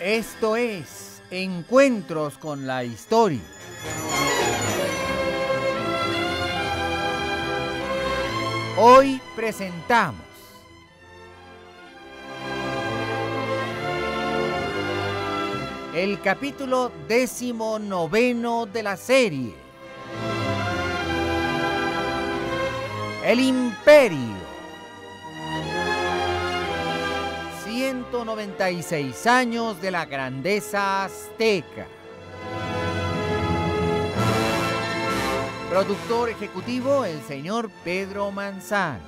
Esto es Encuentros con la Historia. Hoy presentamos el capítulo 19 de la serie, El Imperio. 196 años de la grandeza azteca. Productor ejecutivo, el señor Pedro Manzano.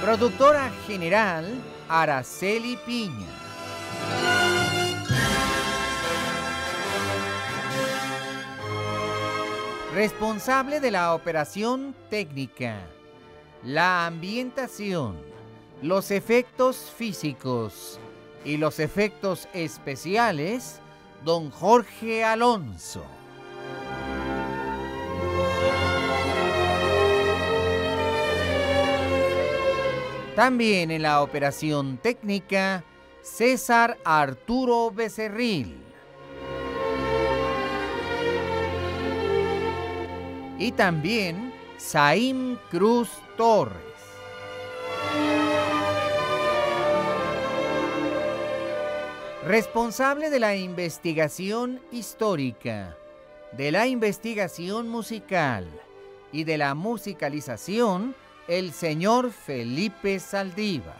Productora general, Araceli Piña. Responsable de la operación técnica, la ambientación, los efectos físicos y los efectos especiales, don Jorge Alonso. También en la operación técnica, César Arturo Becerril. Y también Saim Cruz Torres. Responsable de la investigación histórica, de la investigación musical y de la musicalización, el señor Felipe Saldívar.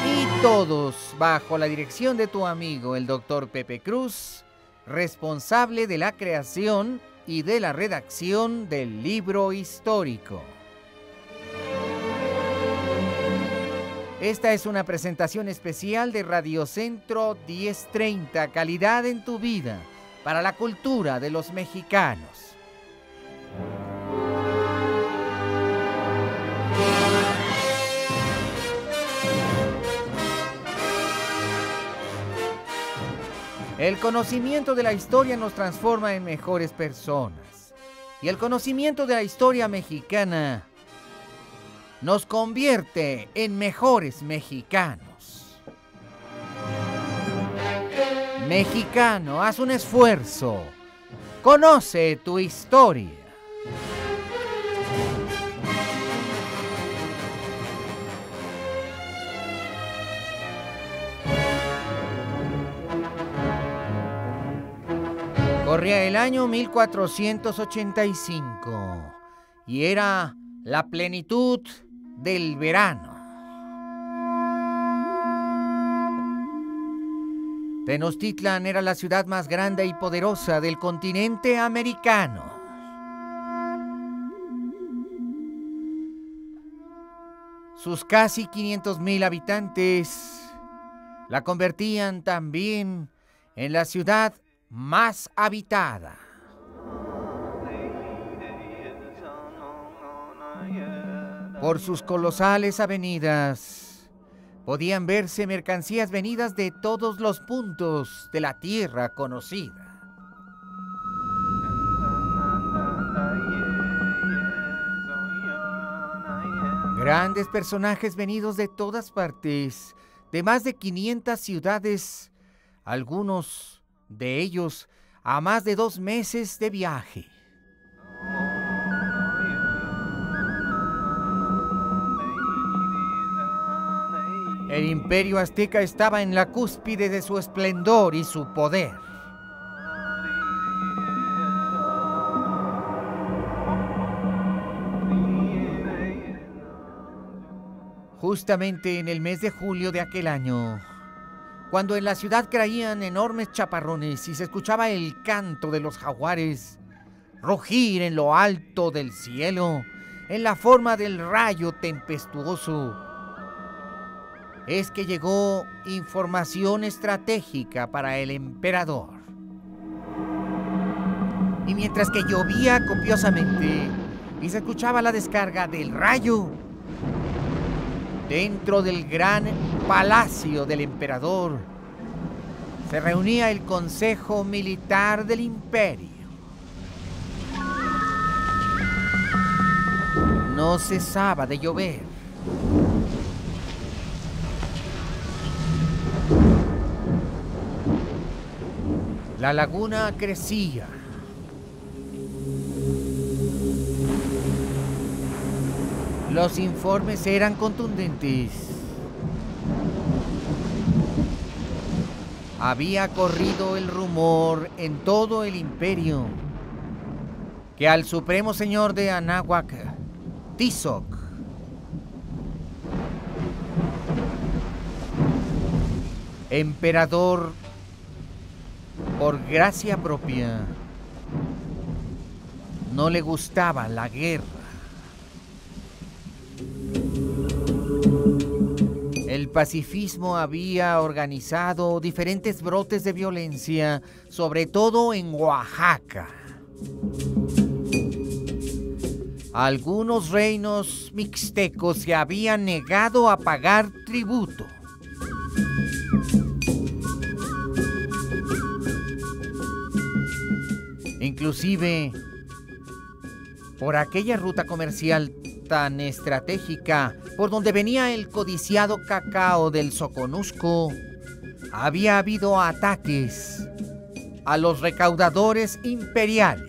Y todos bajo la dirección de tu amigo, el doctor Pepe Cruz, responsable de la creación y de la redacción del libro histórico. Esta es una presentación especial de Radio Centro 1030, calidad en tu vida, para la cultura de los mexicanos. El conocimiento de la historia nos transforma en mejores personas. Y el conocimiento de la historia mexicana nos convierte en mejores mexicanos. Mexicano, haz un esfuerzo. Conoce tu historia. Corría el año 1485 y era la plenitud del verano. Tenochtitlan era la ciudad más grande y poderosa del continente americano. Sus casi 500,000 habitantes la convertían también en la ciudad más habitada. Por sus colosales avenidas podían verse mercancías venidas de todos los puntos de la tierra conocida. Grandes personajes venidos de todas partes, de más de 500 ciudades, algunos de ellos a más de 2 meses de viaje. El imperio azteca estaba en la cúspide de su esplendor y su poder. Justamente en el mes de julio de aquel año, cuando en la ciudad caían enormes chaparrones y se escuchaba el canto de los jaguares rugir en lo alto del cielo, en la forma del rayo tempestuoso, es que llegó información estratégica para el emperador. Y mientras que llovía copiosamente, y se escuchaba la descarga del rayo. Dentro del gran palacio del emperador se reunía el Consejo Militar del Imperio. No cesaba de llover. La laguna crecía. Los informes eran contundentes. Había corrido el rumor en todo el imperio que al supremo señor de Anáhuac, Tizoc, emperador por gracia propia, no le gustaba la guerra. El pacifismo había organizado diferentes brotes de violencia, sobre todo en Oaxaca. Algunos reinos mixtecos se habían negado a pagar tributo. Inclusive, por aquella ruta comercial tan estratégica por donde venía el codiciado cacao del Soconusco, había habido ataques a los recaudadores imperiales.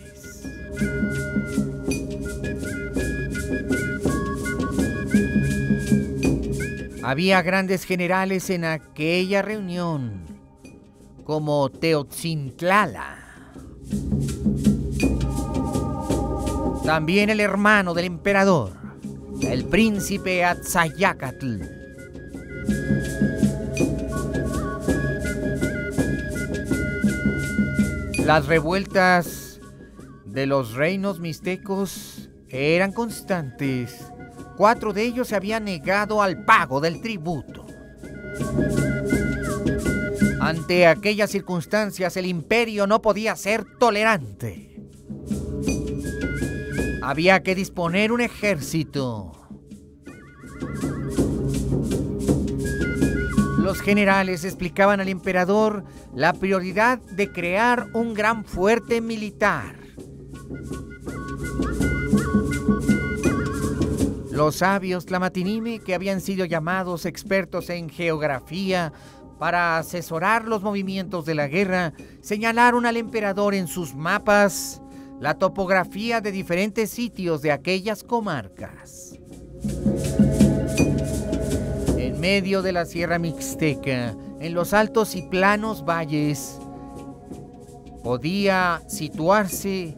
Había grandes generales en aquella reunión, como Teotzintlala. También el hermano del emperador, el príncipe Atzayacatl. Las revueltas de los reinos mixtecos eran constantes. 4 de ellos se habían negado al pago del tributo. Ante aquellas circunstancias, el imperio no podía ser tolerante. Había que disponer un ejército. Los generales explicaban al emperador la prioridad de crear un gran fuerte militar. Los sabios Tlamatinime, que habían sido llamados expertos en geografía para asesorar los movimientos de la guerra, señalaron al emperador en sus mapas la topografía de diferentes sitios de aquellas comarcas. En medio de la Sierra Mixteca, en los altos y planos valles, podía situarse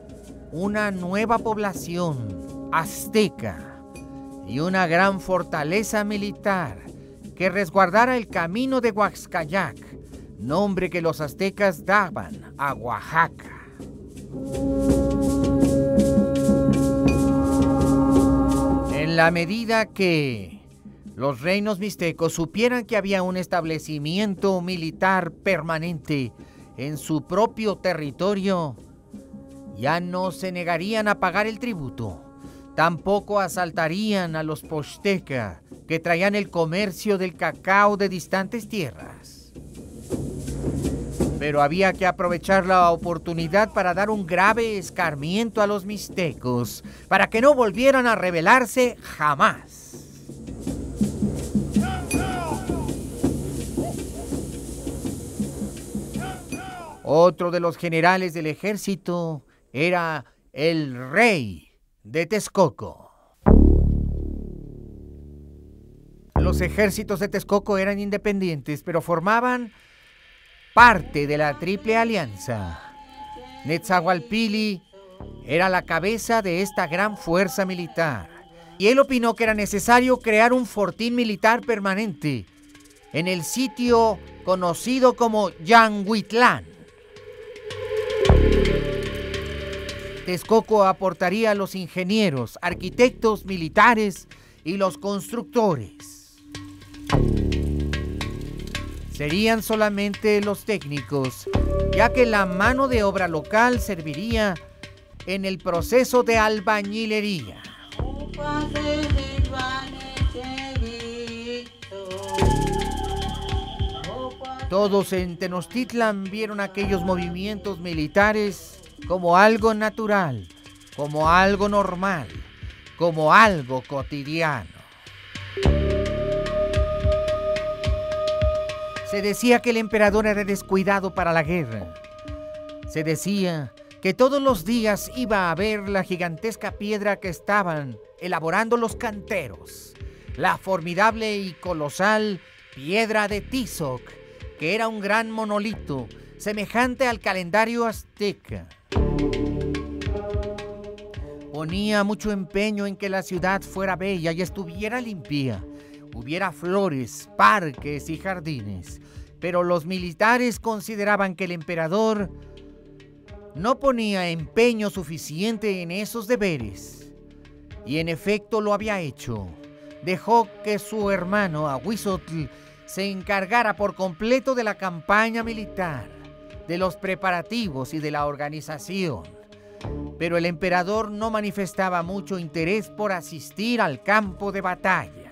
una nueva población azteca y una gran fortaleza militar que resguardara el camino de Huaxcayac, nombre que los aztecas daban a Oaxaca. En la medida que los reinos mixtecos supieran que había un establecimiento militar permanente en su propio territorio, ya no se negarían a pagar el tributo. Tampoco asaltarían a los Poxteca, que traían el comercio del cacao de distantes tierras. Pero había que aprovechar la oportunidad para dar un grave escarmiento a los mixtecos, para que no volvieran a rebelarse jamás. Otro de los generales del ejército era el rey de Texcoco. Los ejércitos de Texcoco eran independientes, pero formaban parte de la Triple Alianza. Netzahualpili era la cabeza de esta gran fuerza militar, y él opinó que era necesario crear un fortín militar permanente en el sitio conocido como Yanguitlán. Texcoco aportaría a los ingenieros, arquitectos, militares y los constructores. Serían solamente los técnicos, ya que la mano de obra local serviría en el proceso de albañilería. Todos en Tenochtitlan vieron aquellos movimientos militares como algo natural, como algo normal, como algo cotidiano. Se decía que el emperador era descuidado para la guerra. Se decía que todos los días iba a ver la gigantesca piedra que estaban elaborando los canteros, la formidable y colosal piedra de Tizoc, que era un gran monolito semejante al calendario azteca. Ponía mucho empeño en que la ciudad fuera bella y estuviera limpia, hubiera flores, parques y jardines, pero los militares consideraban que el emperador no ponía empeño suficiente en esos deberes, y en efecto lo había hecho. Dejó que su hermano Ahuizotl se encargara por completo de la campaña militar, de los preparativos y de la organización. Pero el emperador no manifestaba mucho interés por asistir al campo de batalla.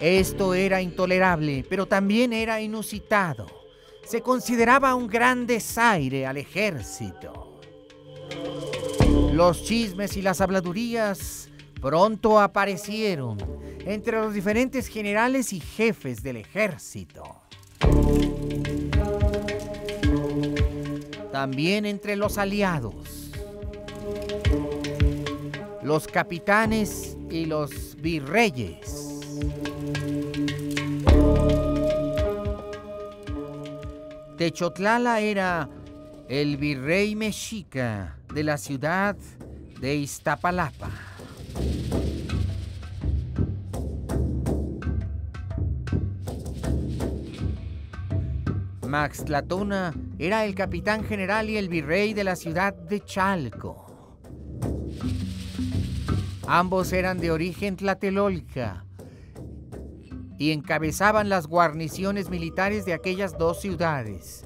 Esto era intolerable, pero también era inusitado. Se consideraba un gran desaire al ejército. Los chismes y las habladurías pronto aparecieron entre los diferentes generales y jefes del ejército. También entre los aliados, los capitanes y los virreyes. Techotlala era el virrey mexica de la ciudad de Iztapalapa. Maxtlatona era el capitán general y el virrey de la ciudad de Chalco. Ambos eran de origen tlatelolca y encabezaban las guarniciones militares de aquellas dos ciudades,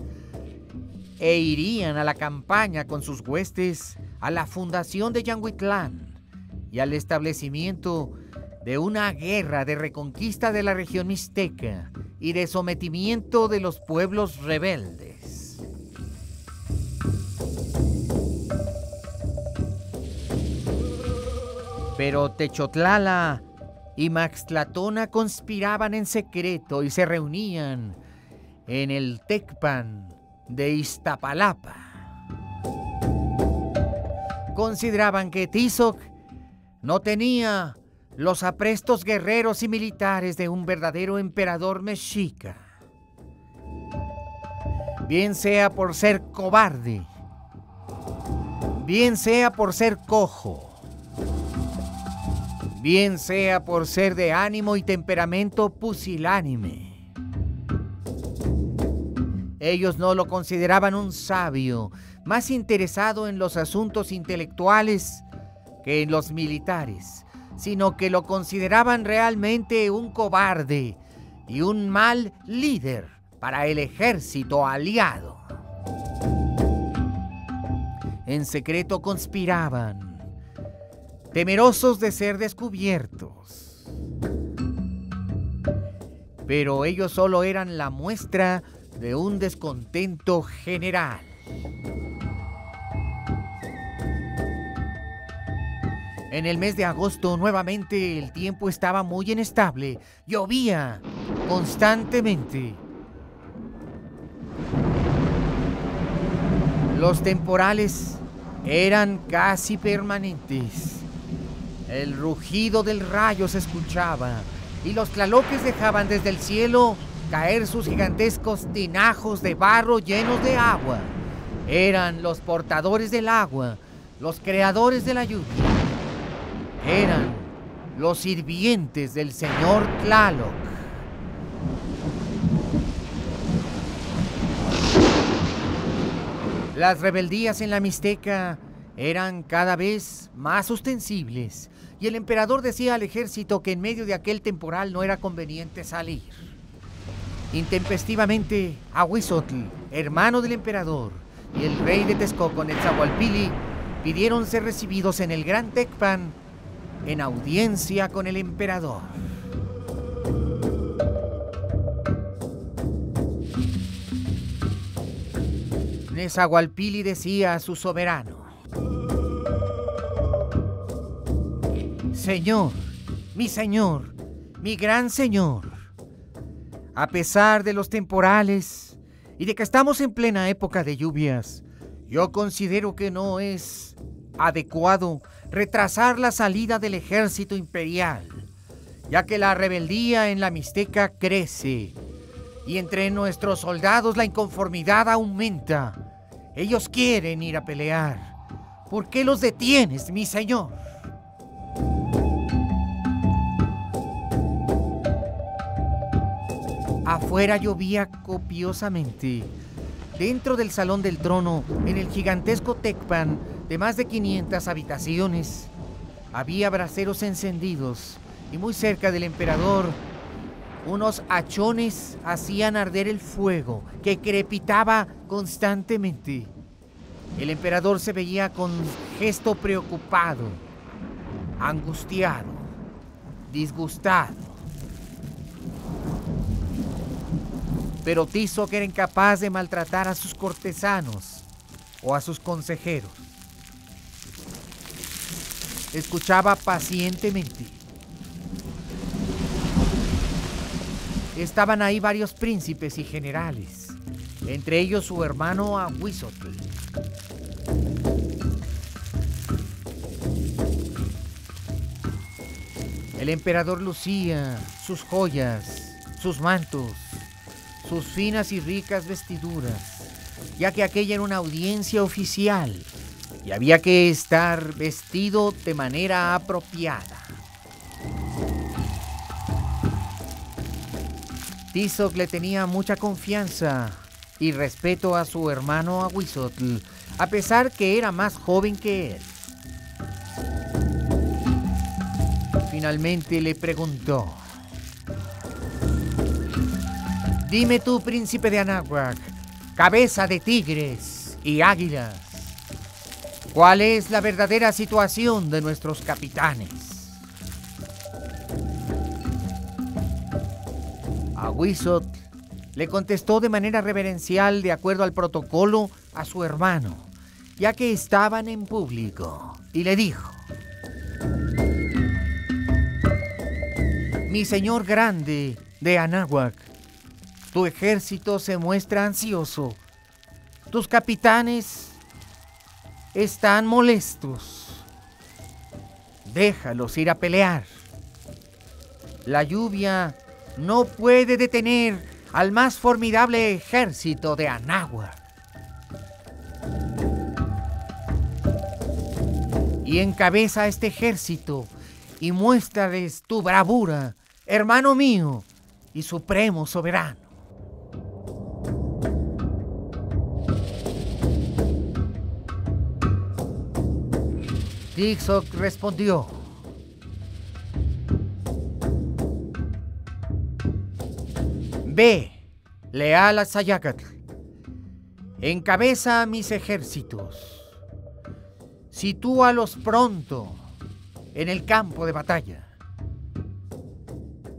e irían a la campaña con sus huestes a la fundación de Yanguitlán y al establecimiento de una guerra de reconquista de la región mixteca y de sometimiento de los pueblos rebeldes. Pero Techotlala y Maxtlatona conspiraban en secreto y se reunían en el Tecpan de Iztapalapa. Consideraban que Tizoc no tenía los aprestos guerreros y militares de un verdadero emperador mexica. Bien sea por ser cobarde, bien sea por ser cojo, bien sea por ser de ánimo y temperamento pusilánime. Ellos no lo consideraban un sabio, más interesado en los asuntos intelectuales que en los militares, sino que lo consideraban realmente un cobarde y un mal líder para el ejército aliado. En secreto conspiraban, temerosos de ser descubiertos. Pero ellos solo eran la muestra de un descontento general. En el mes de agosto, nuevamente, el tiempo estaba muy inestable. Llovía constantemente. Los temporales eran casi permanentes. El rugido del rayo se escuchaba y los tlaloques dejaban desde el cielo caer sus gigantescos tinajos de barro llenos de agua. Eran los portadores del agua, los creadores de la lluvia. Eran los sirvientes del señor Tlaloc. Las rebeldías en la Mixteca eran cada vez más ostensibles y el emperador decía al ejército que en medio de aquel temporal no era conveniente salir. Intempestivamente, Ahuizotl, hermano del emperador, y el rey de Texcoco, Netzahualpili, pidieron ser recibidos en el Gran Tecpan en audiencia con el emperador. Netzahualpili decía a su soberano: Señor, mi gran señor, a pesar de los temporales y de que estamos en plena época de lluvias, yo considero que no es adecuado retrasar la salida del ejército imperial, ya que la rebeldía en la Mixteca crece y entre nuestros soldados la inconformidad aumenta. Ellos quieren ir a pelear. ¿Por qué los detienes, mi señor? Afuera llovía copiosamente. Dentro del salón del trono, en el gigantesco Tecpan de más de 500 habitaciones, había braseros encendidos y muy cerca del emperador, unos hachones hacían arder el fuego que crepitaba constantemente. El emperador se veía con gesto preocupado, angustiado, disgustado. Pero Tizoc era incapaz de maltratar a sus cortesanos o a sus consejeros. Escuchaba pacientemente. Estaban ahí varios príncipes y generales, entre ellos su hermano Ahuizotl. El emperador lucía sus joyas, sus mantos, sus finas y ricas vestiduras, ya que aquella era una audiencia oficial y había que estar vestido de manera apropiada. Tizoc le tenía mucha confianza y respeto a su hermano Ahuizotl, a pesar que era más joven que él. Finalmente le preguntó: Dime tú, príncipe de Anáhuac, cabeza de tigres y águilas, ¿cuál es la verdadera situación de nuestros capitanes? Ahuizotl le contestó de manera reverencial, de acuerdo al protocolo, a su hermano, ya que estaban en público, y le dijo: Mi señor grande de Anáhuac, tu ejército se muestra ansioso. Tus capitanes están molestos. Déjalos ir a pelear. La lluvia no puede detener al más formidable ejército de Anáhuac. Y encabeza este ejército y muéstrales tu bravura, hermano mío y supremo soberano. Tizoc respondió: Ve, leal a Sayacatl, encabeza a mis ejércitos, sitúalos pronto en el campo de batalla,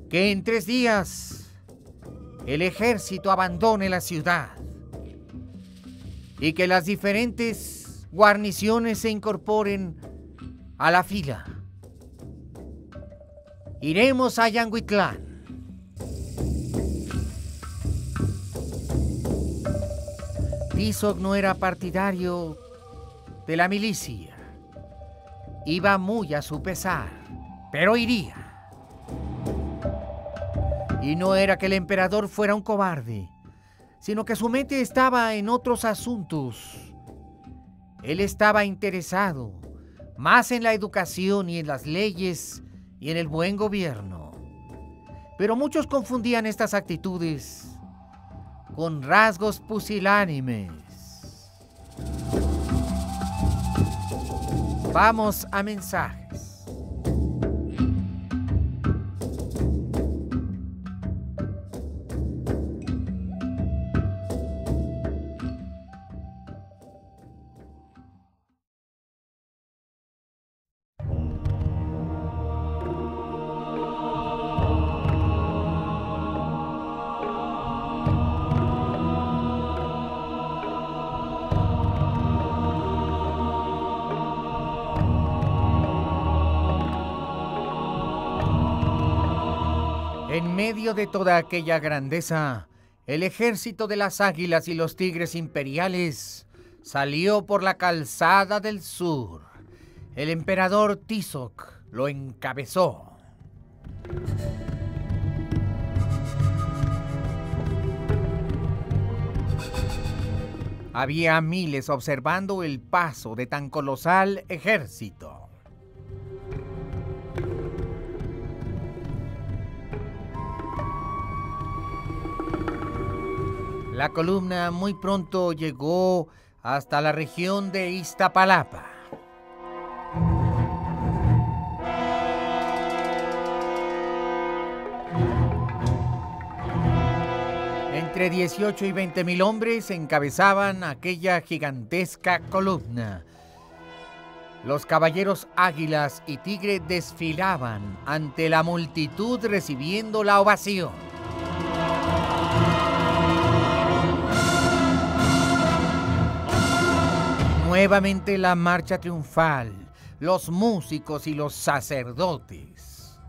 que en 3 días el ejército abandone la ciudad y que las diferentes guarniciones se incorporen a la fila. Iremos a Yanguitlán. Tizoc no era partidario de la milicia. Iba muy a su pesar, pero iría. Y no era que el emperador fuera un cobarde, sino que su mente estaba en otros asuntos. Él estaba interesado más en la educación y en las leyes y en el buen gobierno. Pero muchos confundían estas actitudes con rasgos pusilánimes. Vamos a mensajes. En medio de toda aquella grandeza, el ejército de las águilas y los tigres imperiales salió por la calzada del sur. El emperador Tizoc lo encabezó. Había miles observando el paso de tan colosal ejército. La columna muy pronto llegó hasta la región de Iztapalapa. Entre 18 y 20,000 hombres encabezaban aquella gigantesca columna. Los caballeros águilas y tigre desfilaban ante la multitud recibiendo la ovación. Nuevamente la marcha triunfal, los músicos y los sacerdotes.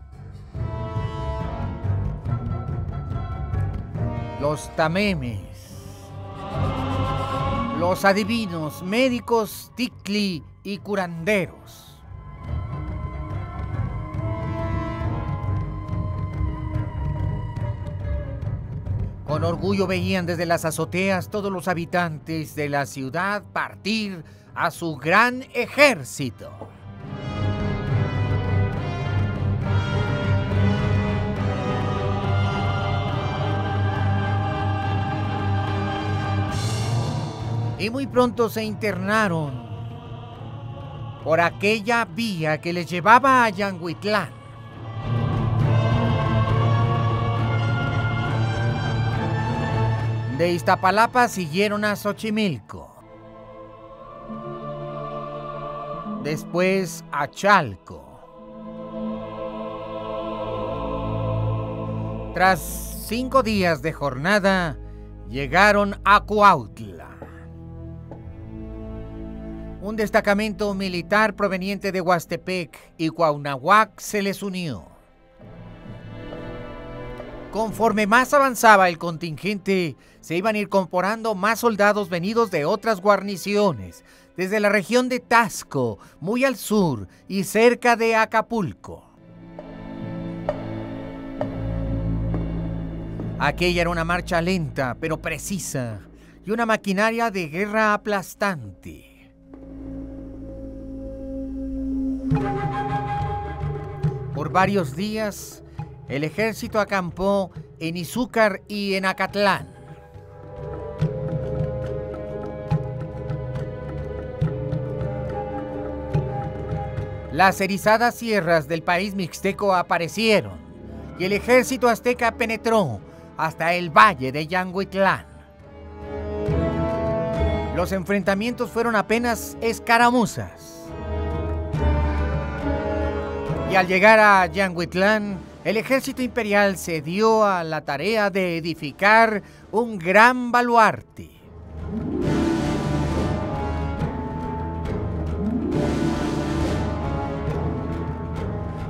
Los tamemes, los adivinos, médicos, ticli y curanderos. Con orgullo veían desde las azoteas todos los habitantes de la ciudad partir a su gran ejército. Y muy pronto se internaron por aquella vía que les llevaba a Yanguitlán. De Iztapalapa siguieron a Xochimilco, después a Chalco. Tras 5 días de jornada, llegaron a Cuautla. Un destacamento militar proveniente de Huastepec y Cuauhnáhuac se les unió. Conforme más avanzaba el contingente, se iban incorporando más soldados venidos de otras guarniciones, desde la región de Taxco, muy al sur y cerca de Acapulco. Aquella era una marcha lenta, pero precisa, y una maquinaria de guerra aplastante. Por varios días, el ejército acampó en Izúcar y en Acatlán. Las erizadas sierras del país mixteco aparecieron y el ejército azteca penetró hasta el valle de Yanguitlán. Los enfrentamientos fueron apenas escaramuzas. Y al llegar a Yanguitlán, el ejército imperial se dio a la tarea de edificar un gran baluarte.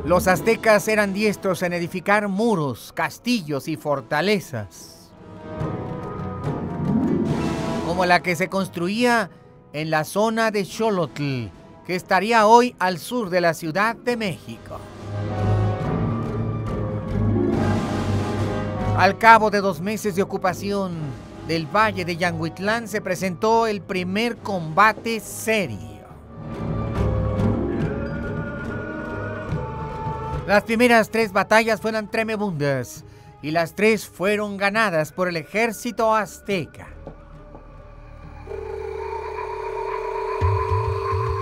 Los aztecas eran diestros en edificar muros, castillos y fortalezas, como la que se construía en la zona de Xolotl, que estaría hoy al sur de la Ciudad de México. Al cabo de 2 meses de ocupación del valle de Yanguitlán se presentó el primer combate serio. Las primeras 3 batallas fueron tremebundas y las 3 fueron ganadas por el ejército azteca.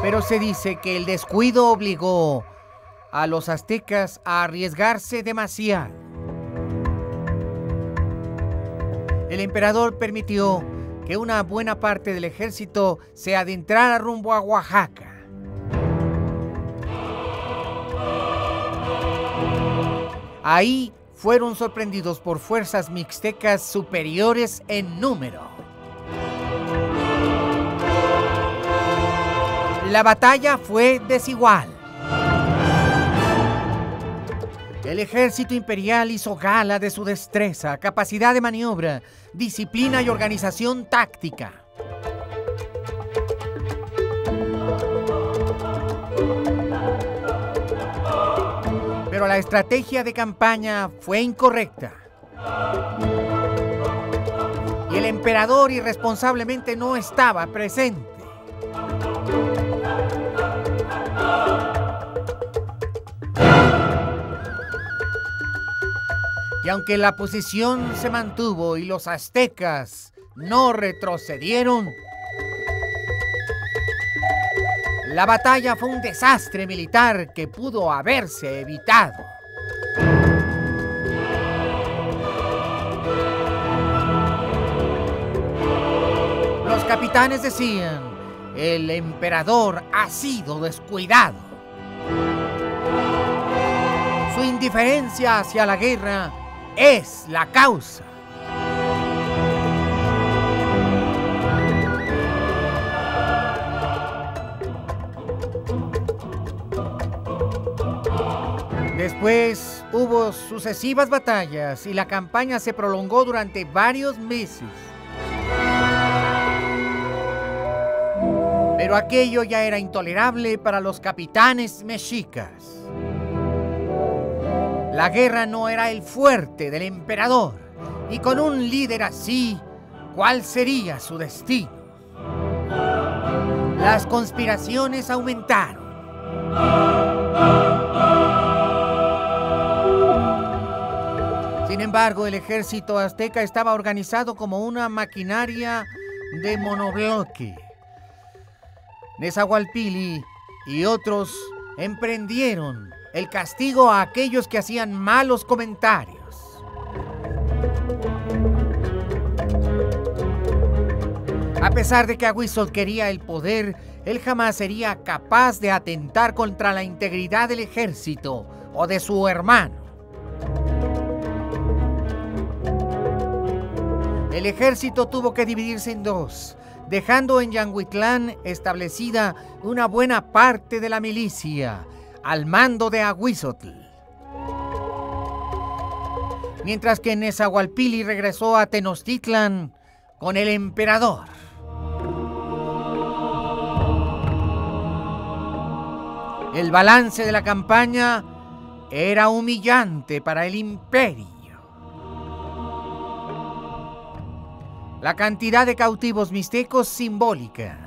Pero se dice que el descuido obligó a los aztecas a arriesgarse demasiado. El emperador permitió que una buena parte del ejército se adentrara rumbo a Oaxaca. Ahí fueron sorprendidos por fuerzas mixtecas superiores en número. La batalla fue desigual. El ejército imperial hizo gala de su destreza, capacidad de maniobra, disciplina y organización táctica. Pero la estrategia de campaña fue incorrecta. Y el emperador irresponsablemente no estaba presente. Y aunque la posición se mantuvo y los aztecas no retrocedieron, la batalla fue un desastre militar que pudo haberse evitado. Los capitanes decían, el emperador ha sido descuidado. Su indiferencia hacia la guerra es la causa. Después hubo sucesivas batallas y la campaña se prolongó durante varios meses. Pero aquello ya era intolerable para los capitanes mexicas. La guerra no era el fuerte del emperador, y con un líder así, ¿cuál sería su destino? Las conspiraciones aumentaron. Sin embargo, el ejército azteca estaba organizado como una maquinaria de monobloque. Nezahualpilli y otros emprendieron el castigo a aquellos que hacían malos comentarios. A pesar de que Ahuizotl quería el poder, él jamás sería capaz de atentar contra la integridad del ejército o de su hermano. El ejército tuvo que dividirse en dos, dejando en Yanguitlán establecida una buena parte de la milicia, al mando de Ahuizotl. Mientras que Nezahualpilli regresó a Tenochtitlan con el emperador. El balance de la campaña era humillante para el imperio. La cantidad de cautivos mixtecos simbólica.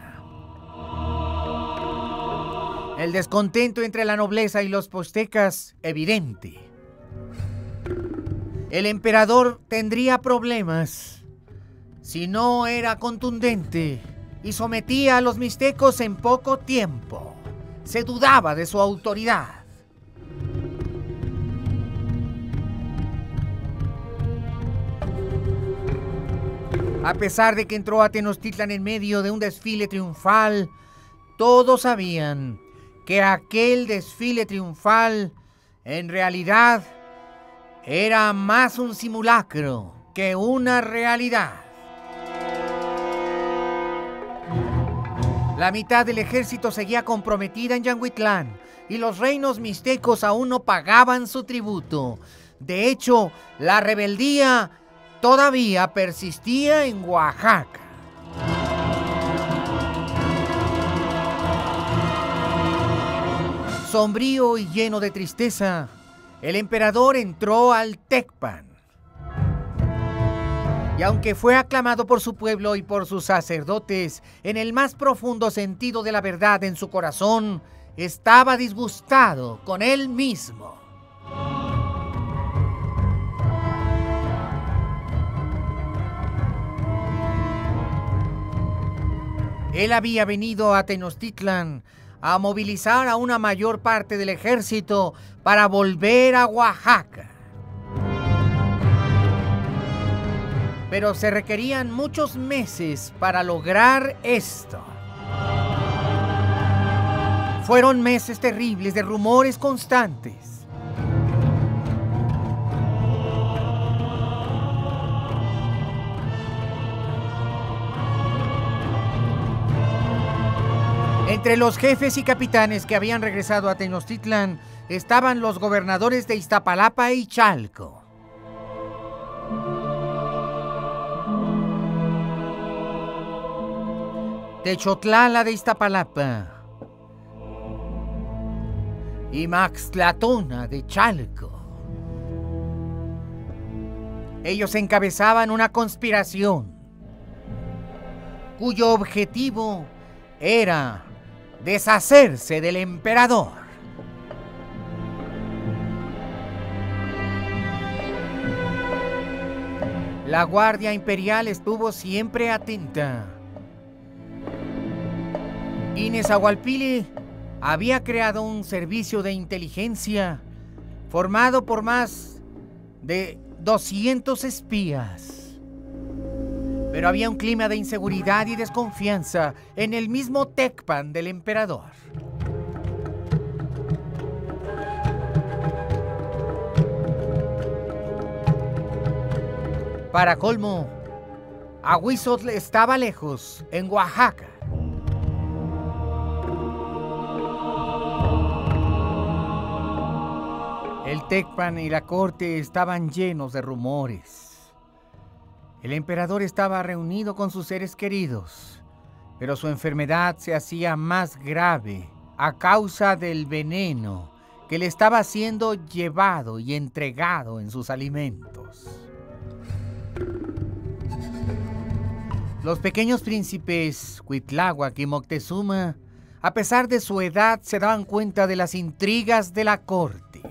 El descontento entre la nobleza y los poztecas evidente. El emperador tendría problemas si no era contundente y sometía a los mixtecos en poco tiempo. Se dudaba de su autoridad. A pesar de que entró a Tenochtitlan en medio de un desfile triunfal, todos sabían que aquel desfile triunfal en realidad era más un simulacro que una realidad. La mitad del ejército seguía comprometida en Yanguitlán y los reinos mixtecos aún no pagaban su tributo. De hecho, la rebeldía todavía persistía en Oaxaca. Sombrío y lleno de tristeza, el emperador entró al Tecpan. Y aunque fue aclamado por su pueblo y por sus sacerdotes, en el más profundo sentido de la verdad en su corazón, estaba disgustado con él mismo. Él había venido a Tenochtitlan a movilizar a una mayor parte del ejército para volver a Oaxaca. Pero se requerían muchos meses para lograr esto. Fueron meses terribles de rumores constantes. Entre los jefes y capitanes que habían regresado a Tenochtitlan estaban los gobernadores de Iztapalapa y Chalco. Techotlala de Iztapalapa y Maxtlatona de Chalco. Ellos encabezaban una conspiración cuyo objetivo era deshacerse del emperador. La Guardia Imperial estuvo siempre atenta. Y Nezahualpilli había creado un servicio de inteligencia formado por más de 200 espías. Pero había un clima de inseguridad y desconfianza en el mismo Tecpan del emperador. Para colmo, Ahuizotl estaba lejos, en Oaxaca. El Tecpan y la corte estaban llenos de rumores. El emperador estaba reunido con sus seres queridos, pero su enfermedad se hacía más grave a causa del veneno que le estaba siendo llevado y entregado en sus alimentos. Los pequeños príncipes Cuitláhuac y Moctezuma, a pesar de su edad, se daban cuenta de las intrigas de la corte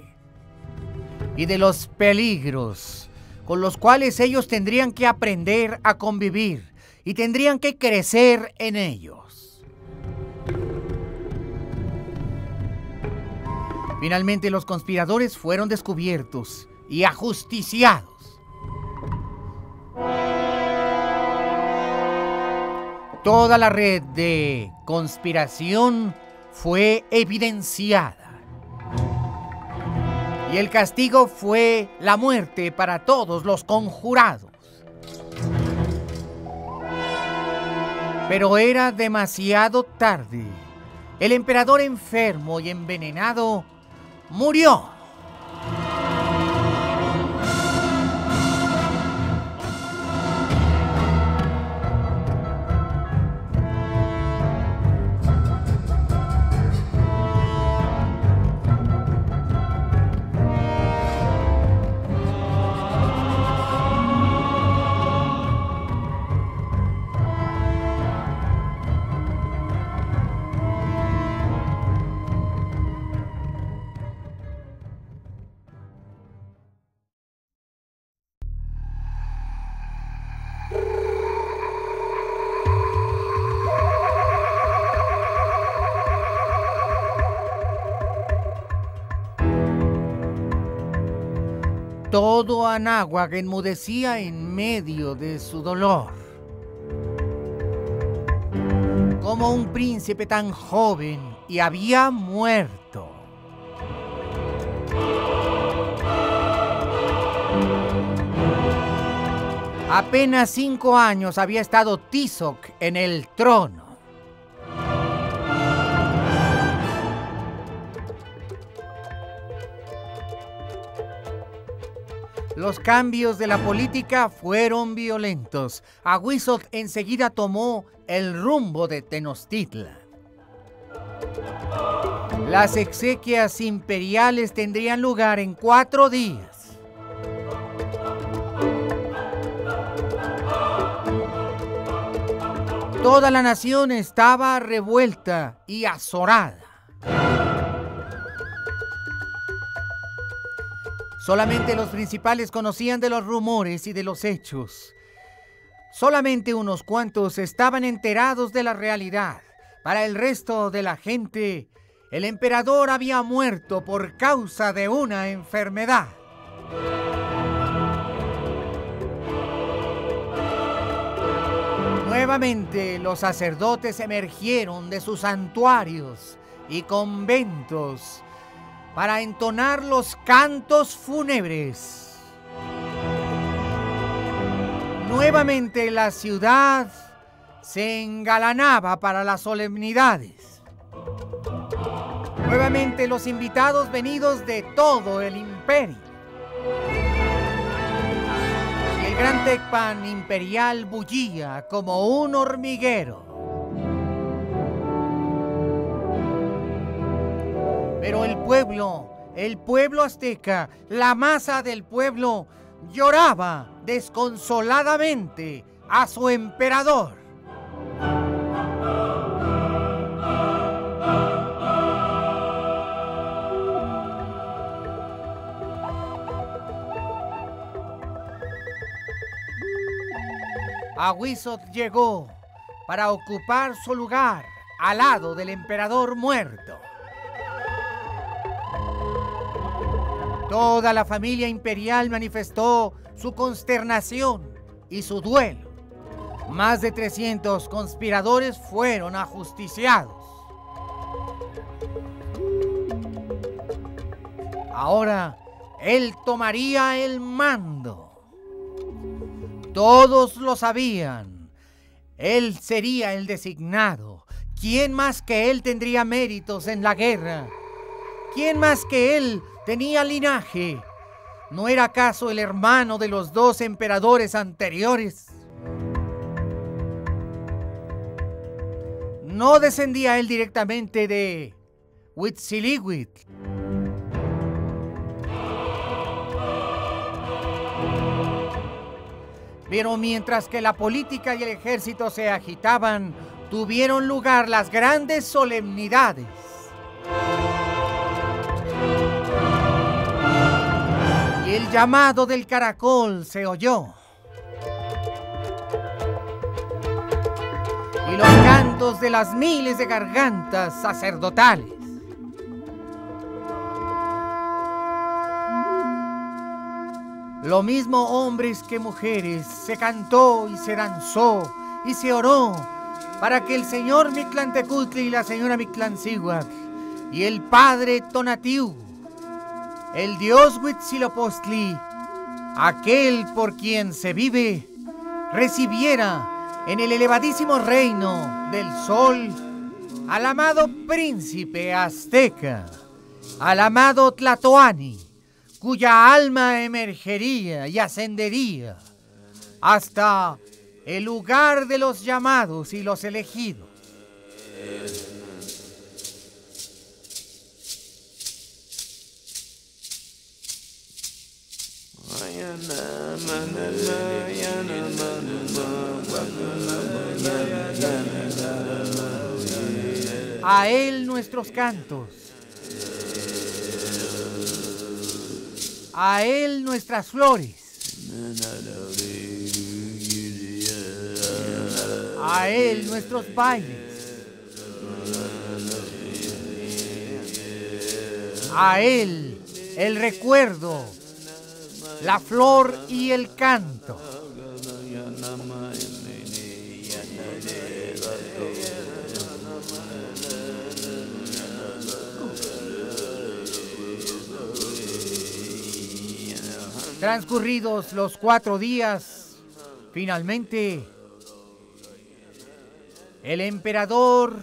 y de los peligros con los cuales ellos tendrían que aprender a convivir y tendrían que crecer en ellos. Finalmente los conspiradores fueron descubiertos y ajusticiados. Toda la red de conspiración fue evidenciada. Y el castigo fue la muerte para todos los conjurados. Pero era demasiado tarde. El emperador enfermo y envenenado murió. Todo Anáhuac enmudecía en medio de su dolor. Como un príncipe tan joven y había muerto. Apenas 5 años había estado Tizoc en el trono. Los cambios de la política fueron violentos. Ahuizotl enseguida tomó el rumbo de Tenochtitlan. Las exequias imperiales tendrían lugar en 4 días. Toda la nación estaba revuelta y azorada. Solamente los principales conocían de los rumores y de los hechos. Solamente unos cuantos estaban enterados de la realidad. Para el resto de la gente, el emperador había muerto por causa de una enfermedad. Nuevamente los sacerdotes emergieron de sus santuarios y conventos para entonar los cantos fúnebres. Nuevamente la ciudad se engalanaba para las solemnidades. Nuevamente los invitados venidos de todo el imperio. Y el gran Tecpan imperial bullía como un hormiguero. Pero el pueblo azteca, la masa del pueblo, lloraba desconsoladamente a su emperador. Ahuizotl llegó para ocupar su lugar al lado del emperador muerto. Toda la familia imperial manifestó su consternación y su duelo. Más de 300 conspiradores fueron ajusticiados. Ahora él tomaría el mando. Todos lo sabían. Él sería el designado. ¿Quién más que él tendría méritos en la guerra? ¿Quién más que él tenía linaje? ¿No era acaso el hermano de los dos emperadores anteriores? ¿No descendía él directamente de Huitzilihuitl? Pero mientras que la política y el ejército se agitaban, tuvieron lugar las grandes solemnidades. Y el llamado del caracol se oyó. Y los cantos de las miles de gargantas sacerdotales. Lo mismo hombres que mujeres, se cantó y se danzó y se oró para que el señor Mictlantecutli y la señora Mictlancíhuatl y el padre Tonatiuh, el dios Huitzilopochtli, aquel por quien se vive, recibiera en el elevadísimo reino del sol al amado príncipe azteca, al amado Tlatoani, cuya alma emergería y ascendería hasta el lugar de los llamados y los elegidos. A él nuestros cantos, a él nuestras flores, a él nuestros bailes, a él el recuerdo, la flor y el canto. Transcurridos los 4 días, finalmente, el emperador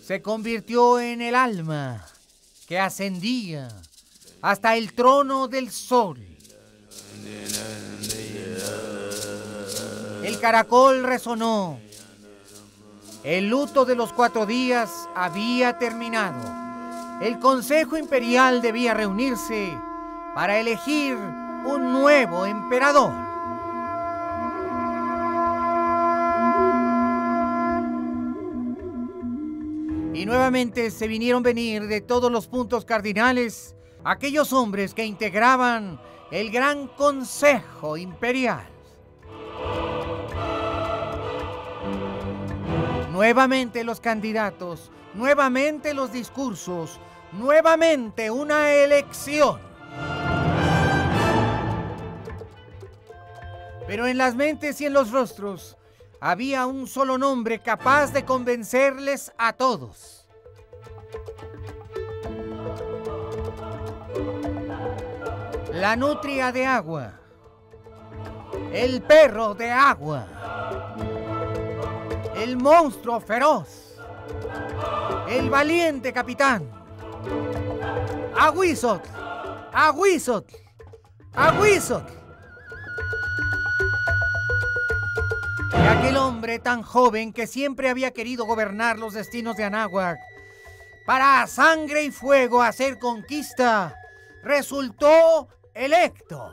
se convirtió en el alma que ascendía hasta el trono del sol. El caracol resonó. El luto de los 4 días había terminado. El Consejo Imperial debía reunirse para elegir un nuevo emperador. Y nuevamente se vinieron venir de todos los puntos cardinales aquellos hombres que integraban el Gran Consejo Imperial. Nuevamente los candidatos, nuevamente los discursos, nuevamente una elección. Pero en las mentes y en los rostros había un solo nombre capaz de convencerles a todos. La nutria de agua, el perro de agua, el monstruo feroz, el valiente capitán Ahuizotl, Ahuizotl, Ahuizotl. Y aquel hombre tan joven que siempre había querido gobernar los destinos de Anáhuac, para a sangre y fuego hacer conquista, resultó electo.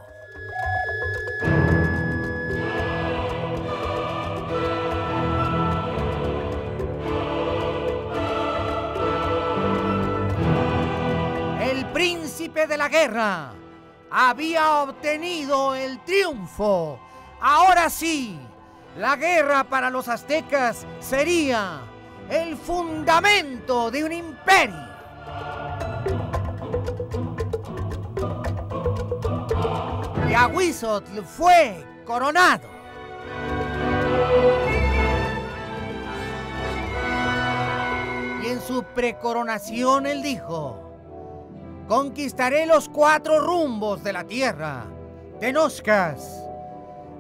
El príncipe de la guerra había obtenido el triunfo. Ahora sí, la guerra para los aztecas sería el fundamento de un imperio. Y Ahuizotl fue coronado. Y en su precoronación él dijo: conquistaré los 4 rumbos de la tierra. Tenochcas,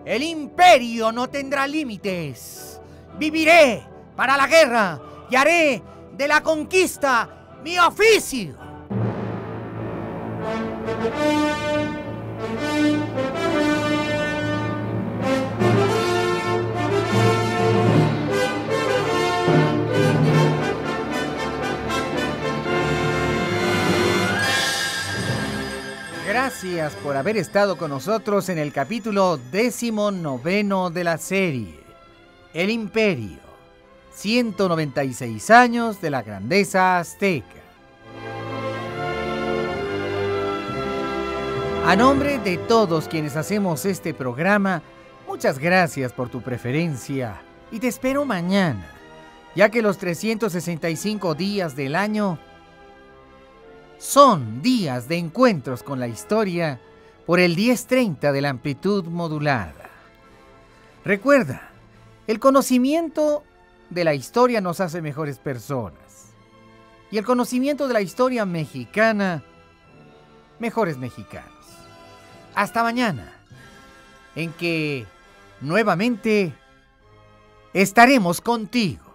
el imperio no tendrá límites. Viviré para la guerra y haré de la conquista mi oficio. Gracias por haber estado con nosotros en el capítulo 19 de la serie El Imperio, 196 años de la grandeza azteca. A nombre de todos quienes hacemos este programa, muchas gracias por tu preferencia y te espero mañana, ya que los 365 días del año son días de encuentros con la historia por el 1030 de la amplitud modulada. Recuerda, el conocimiento de la historia nos hace mejores personas. Y el conocimiento de la historia mexicana, mejores mexicanos. Hasta mañana, en que nuevamente estaremos contigo.